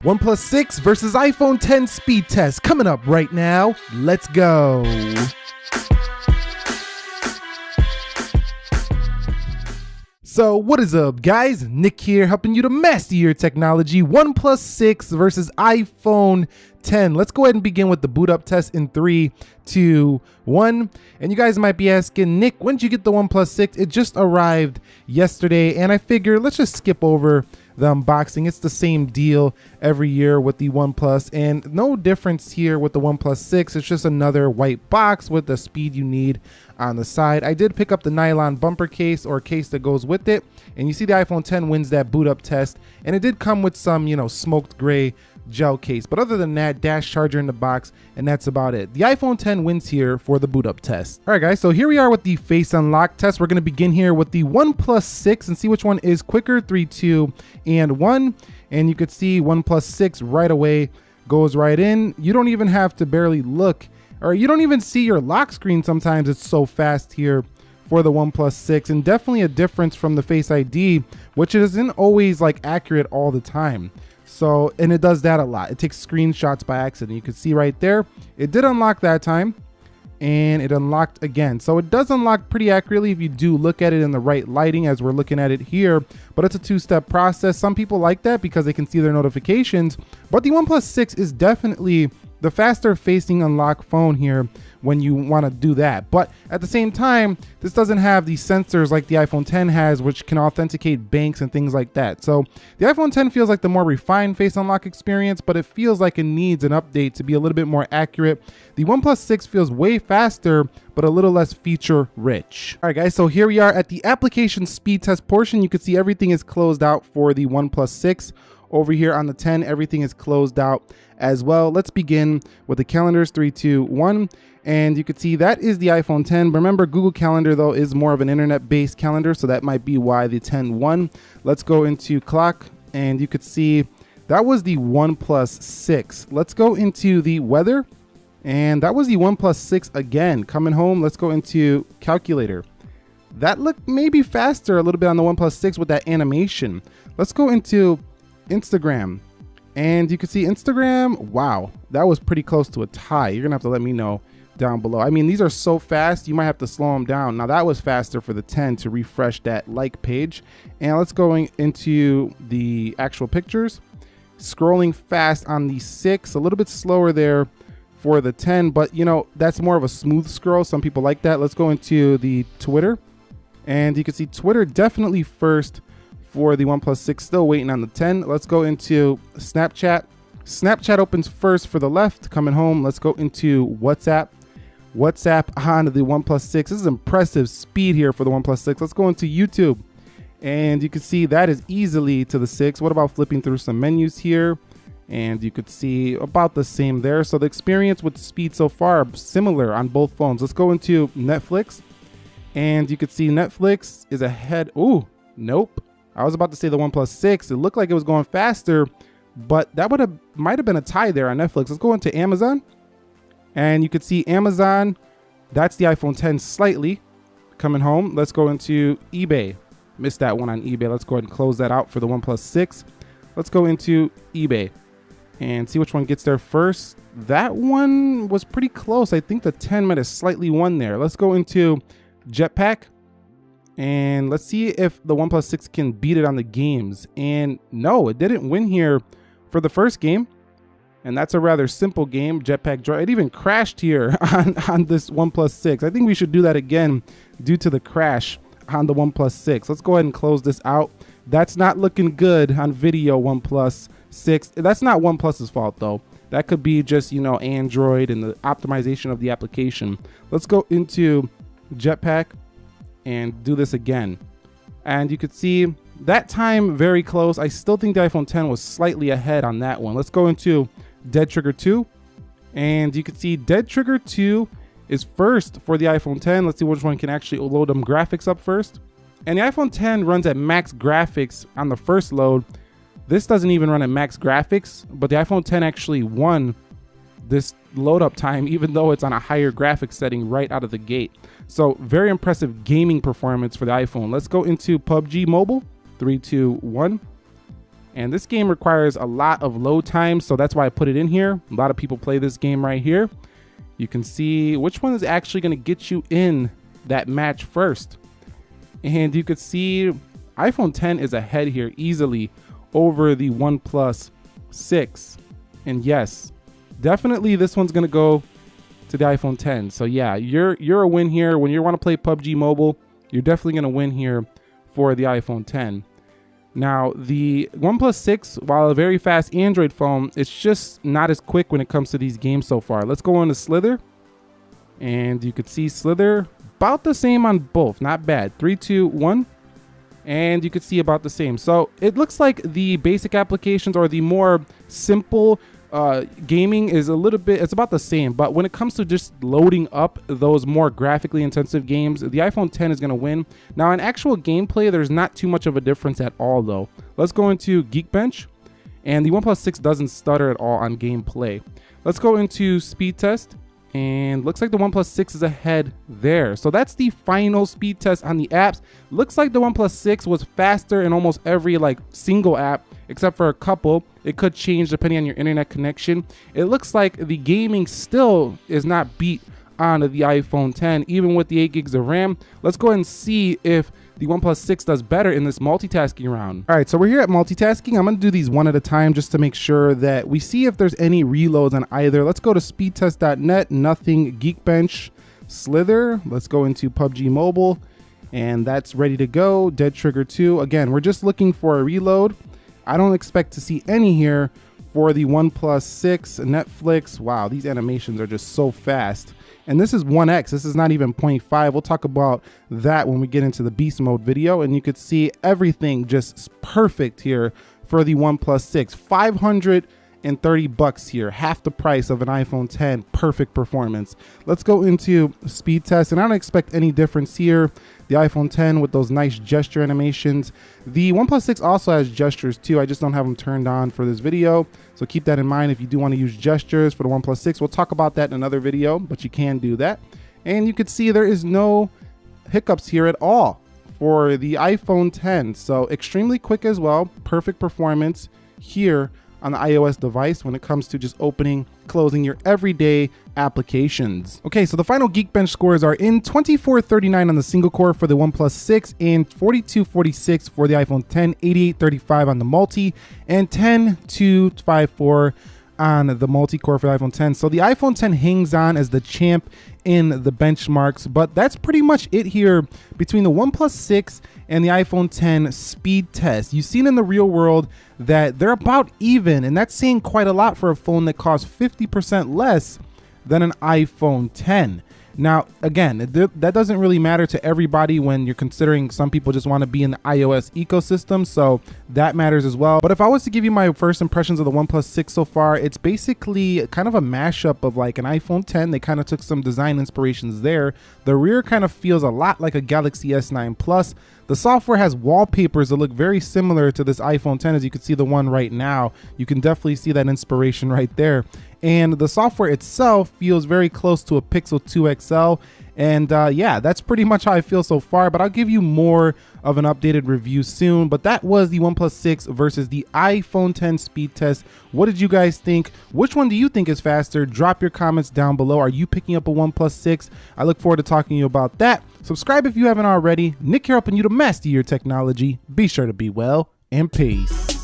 OnePlus 6 versus iPhone 10 speed test coming up right now. Let's go. So what is up, guys? Nick here, helping you to master your technology. OnePlus 6 versus iPhone 10. Let's go ahead and begin with the boot up test in 3, 2, 1. And you guys might be asking, Nick, when did you get the OnePlus 6? It just arrived yesterday, and I figure let's just skip over the unboxing. It's the same deal every year with the OnePlus, and no difference here with the OnePlus 6. It's just another white box with the speed you need on the side. I did pick up the nylon bumper case or case that goes with it, and you see the iPhone 10 wins that boot up test, and it did come with some, smoked gray gel case, but other than that, dash charger in the box, and that's about it. The iPhone 10 wins here for the boot up test. All right, guys, so here we are with the face unlock test. We're going to begin here with the OnePlus 6 and see which one is quicker. 3, 2, and 1. And you could see OnePlus 6 right away goes right in. You don't even have to barely look, or you don't even see your lock screen sometimes. It's so fast here for the OnePlus 6, and definitely a difference from the Face ID, which isn't always like accurate all the time. So, and it does that a lot. It takes screenshots by accident. You can see right there, it did unlock that time, and it unlocked again. So it does unlock pretty accurately if you do look at it in the right lighting as we're looking at it here, but it's a two-step process. Some people like that because they can see their notifications, but the OnePlus 6 is definitely the faster facing unlock phone here when you want to do that. But at the same time, this doesn't have the sensors like the iPhone 10 has, which can authenticate banks and things like that. So the iPhone 10 feels like the more refined face unlock experience, but it feels like it needs an update to be a little bit more accurate. The OnePlus 6 feels way faster, but a little less feature rich. All right, guys, so here we are at the application speed test portion. You can see everything is closed out for the OnePlus 6. Over here on the 10, everything is closed out as well. Let's begin with the calendars. 3, 2, 1. And you can see that is the iPhone 10. Remember, Google Calendar, though, is more of an internet-based calendar, so that might be why the 10 won. Let's go into clock, and you could see that was the OnePlus 6. Let's go into the weather, and that was the OnePlus 6 again. Coming home, let's go into calculator. That looked maybe faster a little bit on the OnePlus 6 with that animation. Let's go into Instagram, and you can see Instagram. Wow, that was pretty close to a tie. You're gonna have to let me know down below. I mean, these are so fast, you might have to slow them down. Now that was faster for the 10 to refresh that like page. And let's go into the actual pictures. Scrolling fast on the 6, a little bit slower there for the 10, but that's more of a smooth scroll. Some people like that. Let's go into the Twitter, and you can see Twitter definitely first for the OnePlus 6, still waiting on the 10. Let's go into Snapchat. Snapchat opens first for the left. Coming home, let's go into WhatsApp. WhatsApp on the OnePlus 6. This is impressive speed here for the OnePlus 6. Let's go into YouTube, and you can see that is easily to the 6. What about flipping through some menus here? And you could see about the same there. So the experience with the speed so far are similar on both phones. Let's go into Netflix, and you could see Netflix is ahead. Ooh, nope. I was about to say the OnePlus 6. It looked like it was going faster, but that might have been a tie there on Netflix. Let's go into Amazon, and you could see Amazon. That's the iPhone 10 slightly. Coming home, let's go into eBay. Missed that one on eBay. Let's go ahead and close that out for the OnePlus 6. Let's go into eBay and see which one gets there first. That one was pretty close. I think the 10 might have slightly won there. Let's go into Jetpack, and let's see if the OnePlus 6 can beat it on the games. And no, it didn't win here for the first game. And that's a rather simple game, Jetpack Joy. It even crashed here on this OnePlus 6. I think we should do that again due to the crash on the OnePlus 6. Let's go ahead and close this out. That's not looking good on video, OnePlus 6. That's not OnePlus's fault, though. That could be just, Android and the optimization of the application. Let's go into Jetpack and do this again. And you could see that time very close. I still think the iPhone 10 was slightly ahead on that one. Let's go into Dead Trigger 2, and you can see Dead Trigger 2 is first for the iPhone 10. Let's see which one can actually load them graphics up first. And the iPhone 10 runs at max graphics on the first load. This doesn't even run at max graphics, but the iPhone 10 actually won this load up time, even though it's on a higher graphics setting right out of the gate. So very impressive gaming performance for the iPhone. Let's go into PUBG Mobile. 3, 2, 1. And this game requires a lot of load time, so that's why I put it in here. A lot of people play this game right here. You can see which one is actually going to get you in that match first. And you could see iPhone 10 is ahead here easily over the OnePlus 6. And yes, definitely this one's going to go to the iPhone 10. So yeah, you're a win here. When you want to play PUBG Mobile, you're definitely going to win here for the iPhone 10. Now, the OnePlus 6, while a very fast Android phone, it's just not as quick when it comes to these games so far. Let's go into Slither. And you could see Slither about the same on both. Not bad. 3, 2, 1. And you could see about the same. So it looks like the basic applications or the more simple gaming is a little bit, it's about the same. But when it comes to just loading up those more graphically intensive games, the iPhone 10 is going to win. Now in actual gameplay, there's not too much of a difference at all though. Let's go into Geekbench, and the OnePlus 6 doesn't stutter at all on gameplay. Let's go into speed test, and looks like the OnePlus 6 is ahead there. So that's the final speed test on the apps. Looks like the OnePlus 6 was faster in almost every single app, except for a couple. It could change depending on your internet connection. It looks like the gaming still is not beat on the iPhone 10, even with the 8 gigs of RAM. Let's go ahead and see if the OnePlus 6 does better in this multitasking round. All right, so we're here at multitasking. I'm gonna do these one at a time just to make sure that we see if there's any reloads on either. Let's go to speedtest.net, nothing. Geekbench, Slither. Let's go into PUBG Mobile, and that's ready to go. Dead Trigger 2. Again, we're just looking for a reload. I don't expect to see any here for the OnePlus 6. Netflix. Wow, these animations are just so fast. And this is 1x, this is not even 0.5. We'll talk about that when we get into the beast mode video. And you could see everything just perfect here for the OnePlus 6. $530 here, half the price of an iPhone 10, perfect performance. Let's go into speed test, and I don't expect any difference here. The iPhone 10 with those nice gesture animations. The OnePlus 6 also has gestures too. I just don't have them turned on for this video. So keep that in mind if you do want to use gestures for the OnePlus 6. We'll talk about that in another video, but you can do that. And you can see there is no hiccups here at all for the iPhone 10. So extremely quick as well. Perfect performance here on the iOS device when it comes to just opening, closing your everyday applications. Okay, so the final Geekbench scores are in 2439 on the single core for the OnePlus 6 and 4246 for the iPhone 10, 8835 on the multi, and 10254 on the multi-core for the iPhone 10. So the iPhone 10 hangs on as the champ in the benchmarks, but that's pretty much it here between the OnePlus 6 and the iPhone 10 speed test. You've seen in the real world that they're about even, and that's saying quite a lot for a phone that costs 50% less than an iPhone 10. Now, again, that doesn't really matter to everybody when you're considering some people just want to be in the iOS ecosystem, so that matters as well. But if I was to give you my first impressions of the OnePlus 6 so far, it's basically kind of a mashup of like an iPhone 10. They kind of took some design inspirations there. The rear kind of feels a lot like a Galaxy S9 Plus. The software has wallpapers that look very similar to this iPhone 10, as you can see the one right now. You can definitely see that inspiration right there. And the software itself feels very close to a Pixel 2 XL. And yeah, that's pretty much how I feel so far, but I'll give you more of an updated review soon. But that was the OnePlus 6 versus the iPhone 10 speed test. What did you guys think? Which one do you think is faster? Drop your comments down below. Are you picking up a OnePlus 6? I look forward to talking to you about that. Subscribe if you haven't already. Nick here helping you to master your technology. Be sure to be well, and peace.